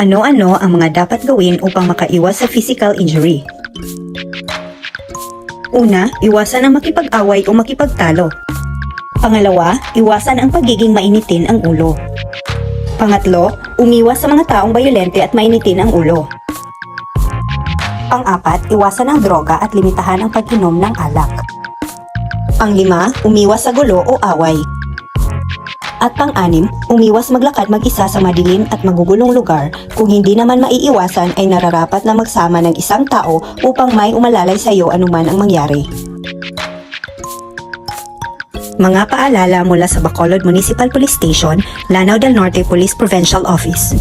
Ano-ano ang mga dapat gawin upang makaiwas sa physical injury? Una, iwasan ang makipag-away o makipagtalo. Pangalawa, iwasan ang pagiging mainitin ang ulo. Pangatlo, umiwas sa mga taong bayolente at mainitin ang ulo. Pang-apat, iwasan ang droga at limitahan ang pag-inom ng alak. Pang-lima, umiwas sa gulo o away. At pang-anim, umiwas maglakad mag-isa sa madilim at magugulong lugar. Kung hindi naman maiiwasan ay nararapat na magsama ng isang tao upang may umalalay sa iyo anuman ang mangyari. Mga paalala mula sa Bacolod Municipal Police Station, Lanao del Norte Police Provincial Office.